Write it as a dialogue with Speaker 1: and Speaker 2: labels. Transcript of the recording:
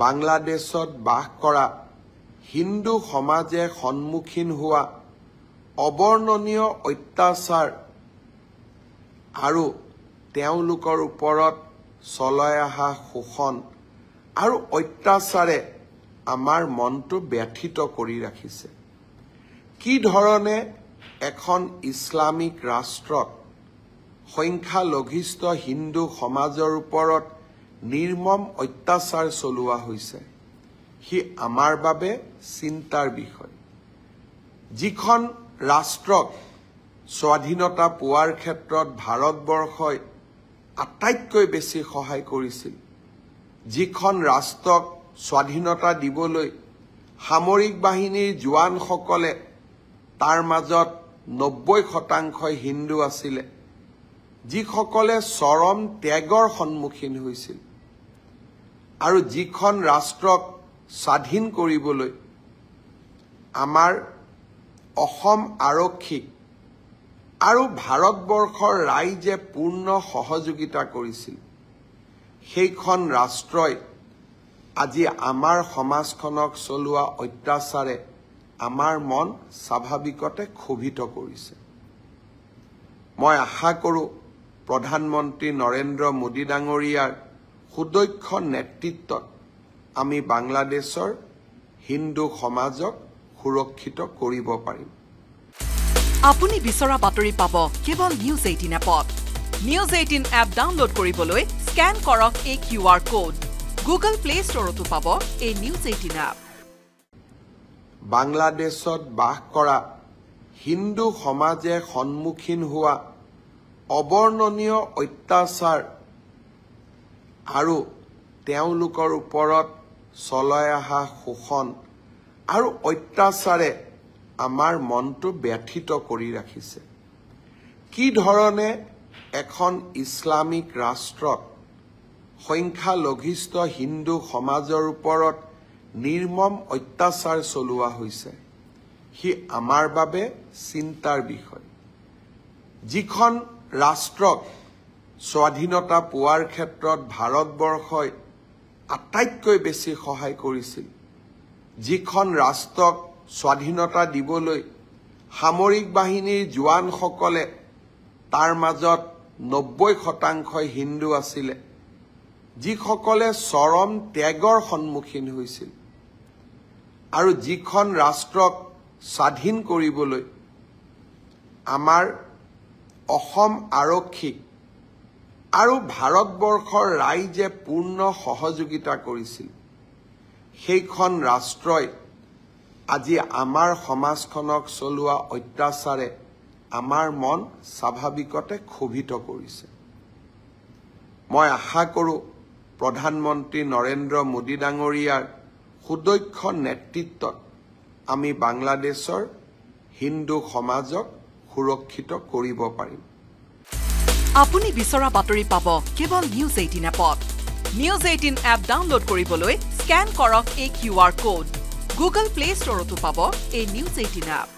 Speaker 1: বাংলাদেশত বাস কৰা হিন্দু সমাজে সন্মুখীন হোৱা অবৰ্ণনীয় অত্যাচাৰ আৰু তেওঁলোকৰ ওপৰত চলাই অহা শোষণ আৰু অত্যাচাৰে আমাৰ মনটো ব্যথিত কৰি ৰাখিছে। কি ধৰণে এখন ইছলামিক ৰাষ্ট্ৰত সংখ্যালঘিষ্ঠ হিন্দু সমাজৰ ওপৰত নিৰ্মম অত্যাচাৰ চলোৱা হৈছে হি আমাৰ বাবে চিন্তাৰ বিষয়। যিখন ৰাষ্ট্ৰক স্বাধীনতা পোৱাৰ ক্ষেত্ৰত ভাৰতবৰ্ষই আটাইতকৈ বেছি সহায় কৰিছিল, যিখন ৰাষ্ট্ৰক স্বাধীনতা দিবলৈ সামৰিক বাহিনীৰ জোৱানসকলে তাৰ মাজত 90% হিন্দু আছিলে, যিসকলে চৰম ত্যাগৰ সন্মুখীন হৈছিল, আৰু যিখন ৰাষ্ট্ৰক স্বাধীন কৰিবলৈ আমাৰ অসম আৰক্ষীক আৰু ভাৰতবৰ্ষৰ ৰাইজে পূৰ্ণ সহযোগিতা কৰিছিল, সেইখন ৰাষ্ট্ৰই আজি আমাৰ সমাজখনক চলোৱা অত্যাচাৰে আমাৰ মন স্বাভাৱিকতে ক্ষোভিত কৰিছে। মই আশা কৰোঁ প্ৰধানমন্ত্ৰী নৰেন্দ্ৰ মোদী ডাঙৰীয়াৰ সুদক্ষ নেতৃত্বত আমি বাংলাদেশৰ হিন্দু সমাজক সুৰক্ষিত কৰিব পাৰিম।
Speaker 2: আপুনি বিচৰা বাতৰি পাব কেৱল নিউজ 18 এপত। নিউজ 18 এপ ডাউনলোড কৰিবলৈ স্কেন কৰক এই QR কোড। গুগল প্লে ষ্টৰতো পাব এই নিউজ 18 এপ।
Speaker 1: বাংলাদেশত বাস কৰা হিন্দু সমাজে সন্মুখীন হোৱা অবৰ্ণনীয় অত্যাচাৰ আৰু তেওঁলোকৰ ওপৰত চলাই অহা শোষণ আৰু অত্যাচাৰে আমাৰ মনটো ব্যথিত কৰি ৰাখিছে। কি ধৰণে এখন ইছলামিক ৰাষ্ট্ৰত সংখ্যালঘিষ্ঠ হিন্দু সমাজৰ ওপৰত নিৰ্মম অত্যাচাৰ চলোৱা হৈছে হি আমাৰ বাবে চিন্তাৰ বিষয়। যিখন ৰাষ্ট্ৰক স্বাধীনতা পোৱাৰ ক্ষেত্ৰত ভাৰতবৰ্ষই আটাইতকৈ বেছি সহায় কৰিছিল, যিখন ৰাষ্ট্ৰক স্বাধীনতা দিবলৈ সামৰিক বাহিনীৰ জোৱানসকলে তাৰ মাজত 90% হিন্দু আছিলে, যিসকলে চৰম ত্যাগৰ সন্মুখীন হৈছিল, আৰু যিখন ৰাষ্ট্ৰক স্বাধীন কৰিবলৈ আমাৰ অসম আৰক্ষীক আৰু ভাৰতবৰ্ষৰ ৰাইজে পূৰ্ণ সহযোগিতা কৰিছিল, সেইখন ৰাষ্ট্ৰই আজি আমাৰ সমাজখনক চলোৱা অত্যাচাৰে আমাৰ মন স্বাভাৱিকতে ক্ষোভিত কৰিছে। মই আশা কৰোঁ প্ৰধানমন্ত্ৰী নৰেন্দ্ৰ মোদী ডাঙৰীয়াৰ সুদক্ষ নেতৃত্বত আমি বাংলাদেশৰ হিন্দু সমাজক সুৰক্ষিত কৰিব পাৰিম।
Speaker 2: আপুনি বিচৰা বাতৰি পাব কেৱল নিউজ 18 এপত। নিউজ 18 এপ ডাউনলোড কৰিবলৈ স্কেন কৰক এই QR কোড। গুগল প্লে ষ্টৰতো পাব এই নিউজ 18 এপ।